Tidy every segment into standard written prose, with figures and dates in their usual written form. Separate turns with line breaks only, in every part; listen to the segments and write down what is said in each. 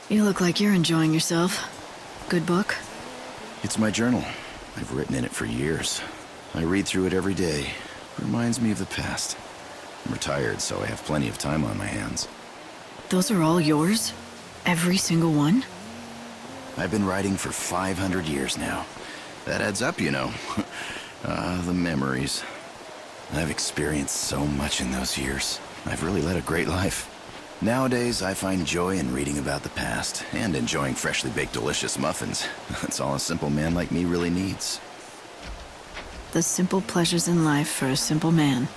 You look like you're enjoying yourself. Good book?
It's my journal. I've written in it for years. I read through it every day. It reminds me of the past. I'm retired, so I have plenty of time on my hands.
Those are all yours? Every single one?
I've been writing for 500 years now. That adds up, you know. The memories. I've experienced so much in those years. I've really led a great life. Nowadays, I find joy in reading about the past and enjoying freshly baked delicious muffins. That's all a simple man like me really needs.
The simple pleasures in life for a simple man.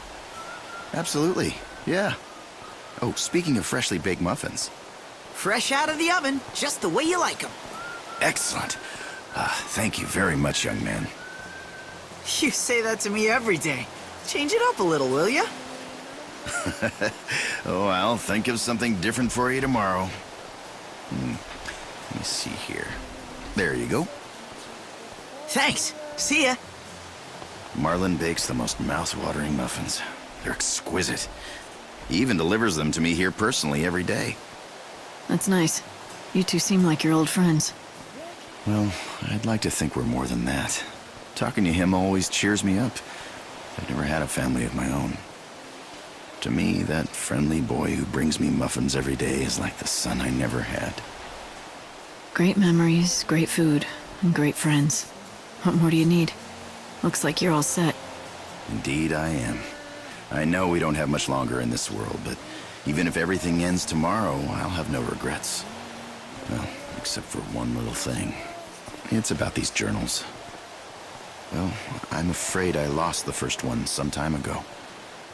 Absolutely, yeah. Oh, speaking of freshly baked muffins.
Fresh out of the oven, just the way you like them.
Excellent. Thank you very much, young man.
You say that to me every day. Change it up a little, will ya?
Oh, I'll think of something different for you tomorrow. Let me see here. There you go.
Thanks. See ya.
Marlin bakes the most mouth-watering muffins. They're exquisite. He even delivers them to me here personally every day.
That's nice. You two seem like you're old friends.
Well, I'd like to think we're more than that. Talking to him always cheers me up. I've never had a family of my own. To me, that friendly boy who brings me muffins every day is like the son I never had.
Great memories, great food, and great friends. What more do you need? Looks like you're all set.
Indeed I am. I know we don't have much longer in this world, but even if everything ends tomorrow, I'll have no regrets. Well, except for one little thing. It's about these journals. Well, I'm afraid I lost the first one some time ago.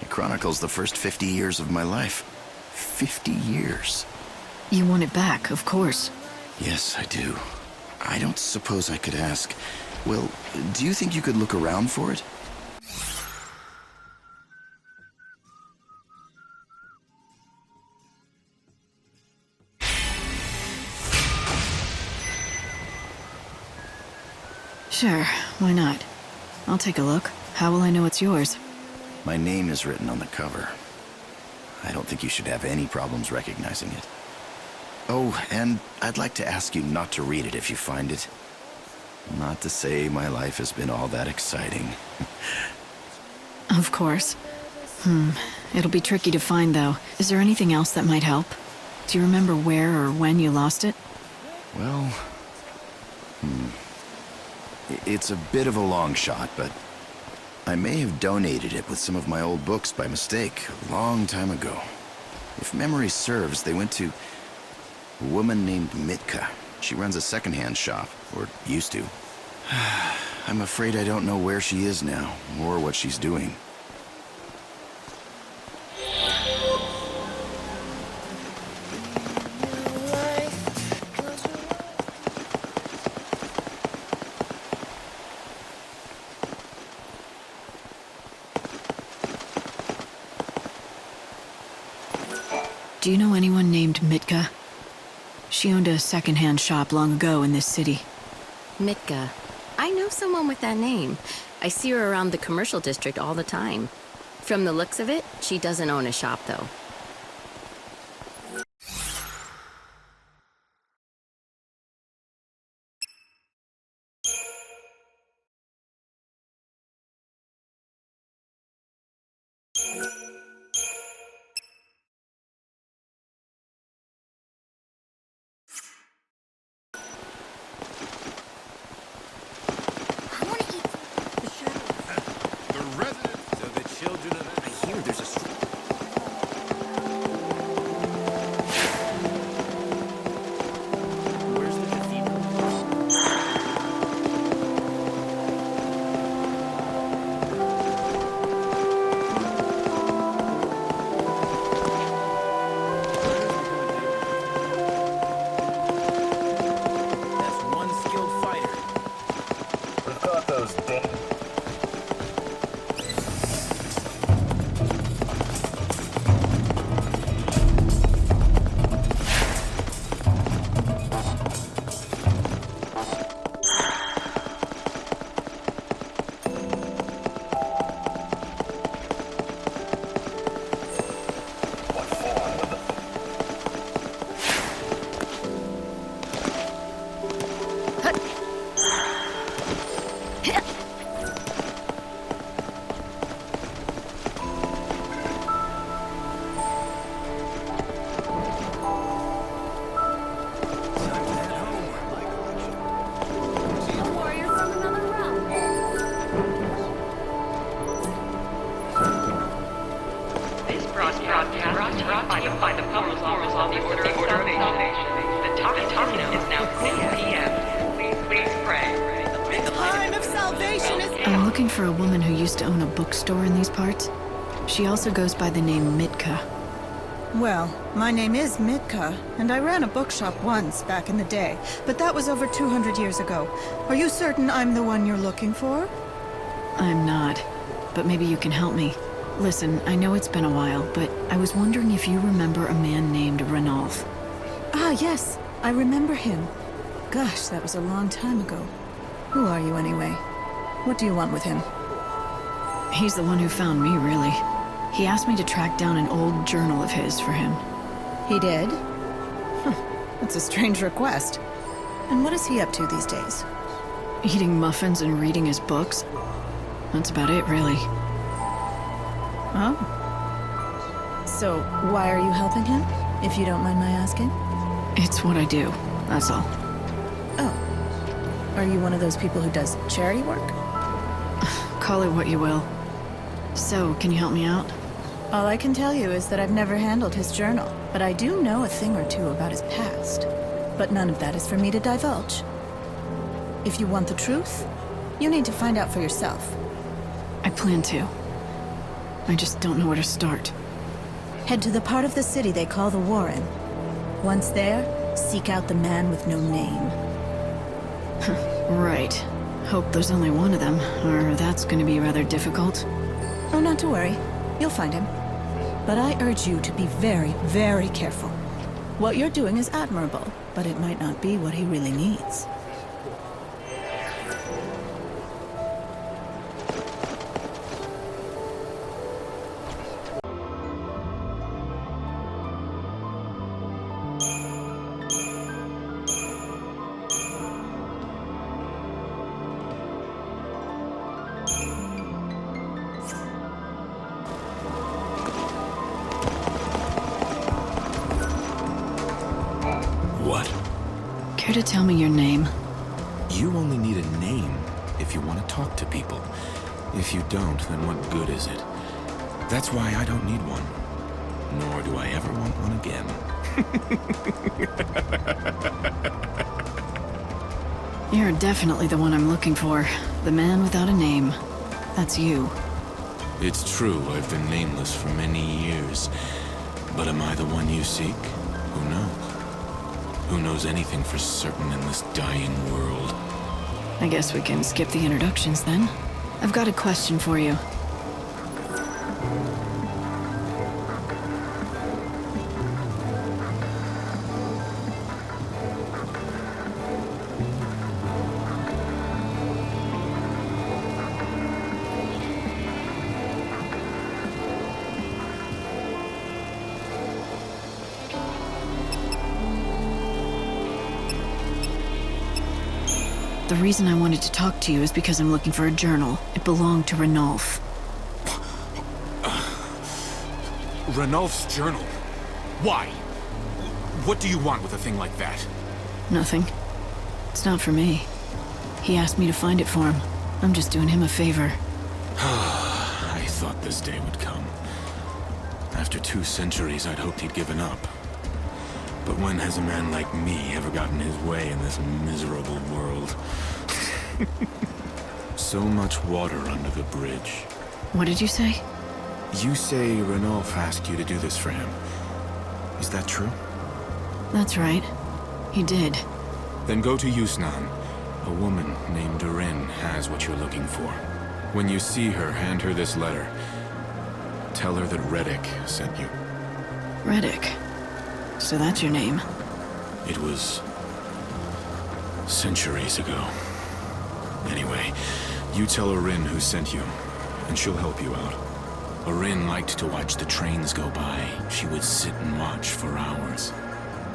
It chronicles the first 50 years of my life. 50 years.
You want it back, of course.
Yes, I do. I don't suppose I could ask. Well, do you think you could look around for it?
Sure, why not? I'll take a look. How will I know it's yours?
My name is written on the cover. I don't think you should have any problems recognizing it. Oh, and I'd like to ask you not to read it if you find it. Not to say my life has been all that exciting.
Of course. It'll be tricky to find, though. Is there anything else that might help? Do you remember where or when you lost it?
Well, it's a bit of a long shot, but I may have donated it with some of my old books by mistake a long time ago. If memory serves, they went to a woman named Mitka. She runs a secondhand shop, or used to. I'm afraid I don't know where she is now, or what she's doing.
Do you know anyone named Mitka? She owned a secondhand shop long ago in this city.
Mitka. I know someone with that name. I see her around the commercial district all the time. From the looks of it, she doesn't own a shop, though.
The residents of the children of... I hear there's a... find the post office on the order of salvation. The time is now 6 p.m. Please pray.
The time of salvation is...
I'm looking for a woman who used to own a bookstore in these parts. She also goes by the name Mitka.
Well, my name is Mitka, and I ran a bookshop once back in the day, but that was over 200 years ago. Are you certain I'm the one you're looking for?
I'm not, but maybe you can help me. Listen, I know it's been a while, but I was wondering if you remember a man named Ranulph.
Ah, yes, I remember him. Gosh, that was a long time ago. Who are you anyway? What do you want with him?
He's the one who found me, really. He asked me to track down an old journal of his for him.
He did? That's a strange request. And what is he up to these days?
Eating muffins and reading his books. That's about it, really.
Oh. So, why are you helping him, if you don't mind my asking?
It's what I do, that's all.
Oh. Are you one of those people who does charity work?
Call it what you will. So, can you help me out?
All I can tell you is that I've never handled his journal, but I do know a thing or two about his past. But none of that is for me to divulge. If you want the truth, you need to find out for yourself.
I plan to. I just don't know where to start.
Head to the part of the city they call the Warren. Once there, seek out the man with no name.
Right. Hope there's only one of them, or that's gonna be rather difficult.
Oh, not to worry. You'll find him. But I urge you to be very, very careful. What you're doing is admirable, but it might not be what he really needs.
What?
Care to tell me your name?
You only need a name if you want to talk to people. If you don't, then what good is it? That's why I don't need one. Nor do I ever want one again.
You're definitely the one I'm looking for. The man without a name. That's you.
It's true, I've been nameless for many years. But am I the one you seek? Who knows? Who knows anything for certain in this dying world?
I guess we can skip the introductions then. I've got a question for you. The reason I wanted to talk to you is because I'm looking for a journal. It belonged to Ranulph.
Ranulph's journal? Why? What do you want with a thing like that?
Nothing. It's not for me. He asked me to find it for him. I'm just doing him a favor.
I thought this day would come. After 2 centuries, I'd hoped he'd given up. But when has a man like me ever gotten his way in this miserable world? So much water under the bridge.
What did you say?
You say Ranulph asked you to do this for him. Is that true?
That's right. He did.
Then go to Yusnan. A woman named Durin has what you're looking for. When you see her, hand her this letter. Tell her that Reddick sent you.
Reddick. So that's your name.
It was centuries ago. Anyway, you tell Orin who sent you, and she'll help you out. Orin liked to watch the trains go by. She would sit and watch for hours.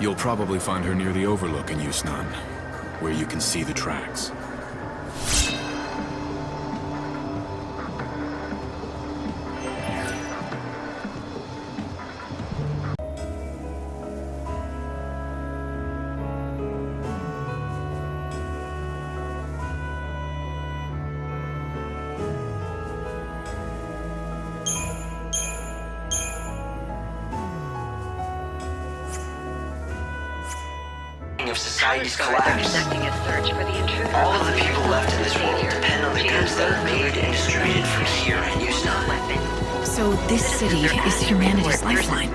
You'll probably find her near the overlook in Yusnan, where you can see the tracks.
of society's collapse. All of the people left in this world depend on the goods that are made and distributed from here at Houston.
So this city is humanity's lifeline,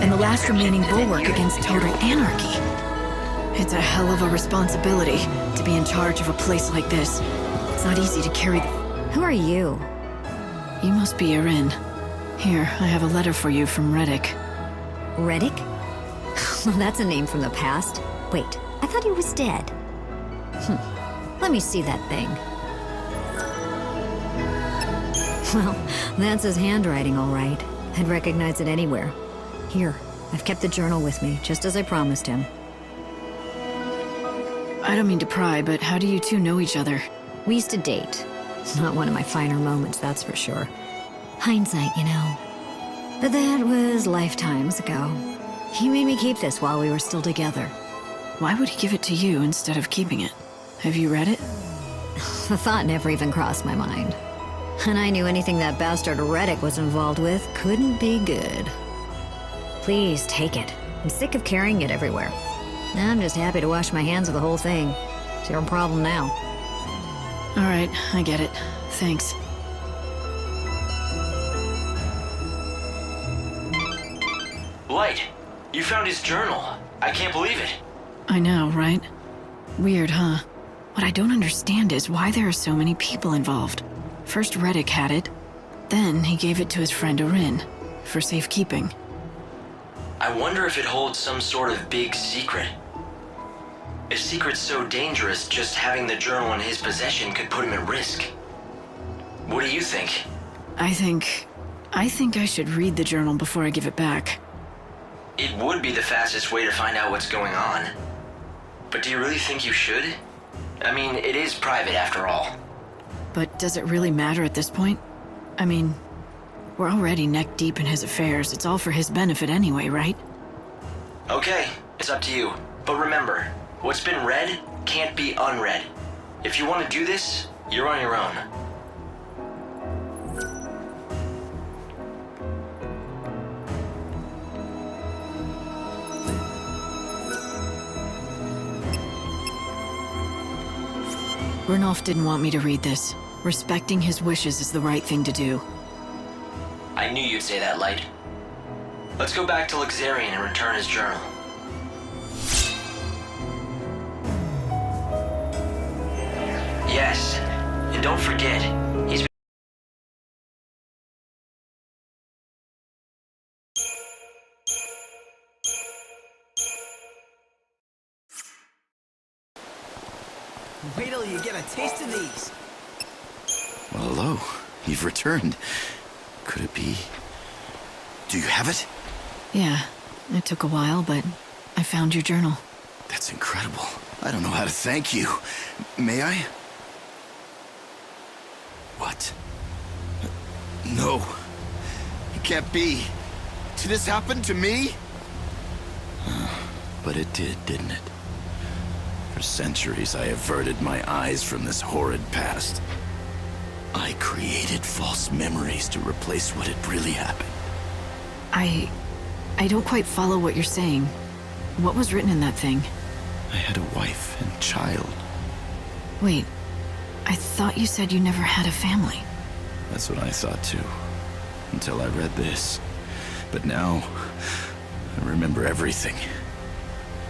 and the last remaining bulwark against total anarchy. It's a hell of a responsibility to be in charge of a place like this. It's not easy to carry the...
Who are you?
You must be Erin. Here, I have a letter for you from Reddick.
Reddick? Well, that's a name from the past. Wait, I thought he was dead. Let me see that thing. Well, that's his handwriting, all right. I'd recognize it anywhere. Here, I've kept the journal with me, just as I promised him.
I don't mean to pry, but how do you two know each other?
We used to date. Not one of my finer moments, that's for sure. Hindsight, you know. But that was lifetimes ago. He made me keep this while we were still together.
Why would he give it to you instead of keeping it? Have you read it?
The thought never even crossed my mind. And I knew anything that bastard Reddick was involved with couldn't be good. Please take it. I'm sick of carrying it everywhere. I'm just happy to wash my hands of the whole thing. It's your problem now.
All right, I get it. Thanks.
Light, you found his journal. I can't believe it.
I know, right? Weird, huh? What I don't understand is why there are so many people involved. First Reddick had it, then he gave it to his friend Erin, for safekeeping.
I wonder if it holds some sort of big secret. If secret's so dangerous, just having the journal in his possession could put him at risk. What do you think?
I think I should read the journal before I give it back.
It would be the fastest way to find out what's going on. But do you really think you should? I mean, it is private after all.
But does it really matter at this point? I mean, we're already neck deep in his affairs. It's all for his benefit anyway, right?
Okay, it's up to you. But remember, what's been read can't be unread. If you want to do this, you're on your own.
Ranulph didn't want me to read this. Respecting his wishes is the right thing to do.
I knew you'd say that, Light. Let's go back to Luxarian and return his journal. Yes, and don't forget, he's...
Wait till you get a taste of these.
Well, hello. You've returned. Could it be... Do you have it?
Yeah, it took a while, but I found your journal.
That's incredible. I don't know how to thank you. May I? What? No. It can't be. Did this happen to me? But it did, didn't it? For centuries, I averted my eyes from this horrid past. I created false memories to replace what had really happened.
I don't quite follow what you're saying. What was written in that thing?
I had a wife and child.
Wait, I thought you said you never had a family.
That's what I thought too, until I read this. But now, I remember everything.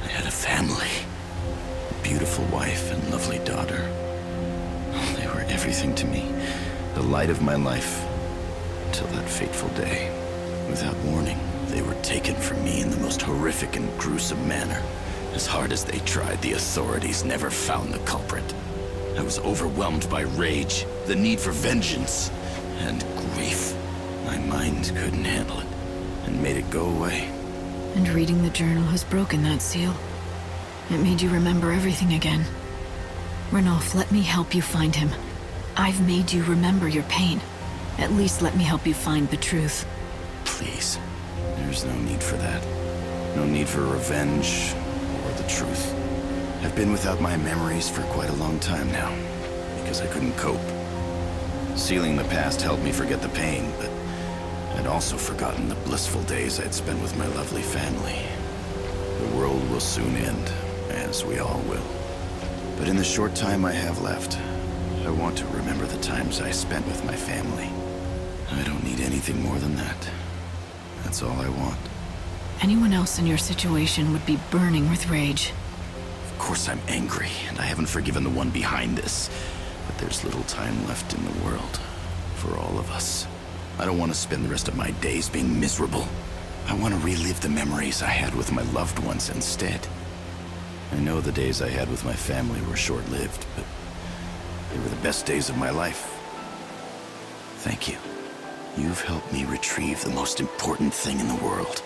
I had a family. A beautiful wife and lovely daughter. They were everything to me. The light of my life. Until that fateful day. Without warning, they were taken from me in the most horrific and gruesome manner. As hard as they tried, the authorities never found the culprit. I was overwhelmed by rage, the need for vengeance, and grief. My mind couldn't handle it, and made it go away.
And reading the journal has broken that seal. It made you remember everything again. Ranulph, let me help you find him. I've made you remember your pain. At least let me help you find the truth.
Please. There's no need for that. No need for revenge or the truth. I've been without my memories for quite a long time now, because I couldn't cope. Sealing the past helped me forget the pain, but I'd also forgotten the blissful days I'd spent with my lovely family. The world will soon end, as we all will. But in the short time I have left, I want to remember the times I spent with my family. I don't need anything more than that. That's all I want.
Anyone else in your situation would be burning with rage.
Of course I'm angry, and I haven't forgiven the one behind this. But there's little time left in the world for all of us. I don't want to spend the rest of my days being miserable. I want to relive the memories I had with my loved ones instead. I know the days I had with my family were short-lived, but they were the best days of my life. Thank you. You've helped me retrieve the most important thing in the world,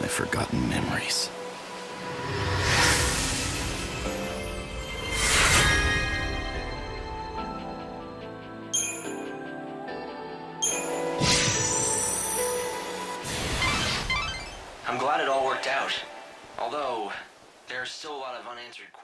my forgotten memories.
I'm glad it all worked out. Although, there are still a lot of unanswered questions.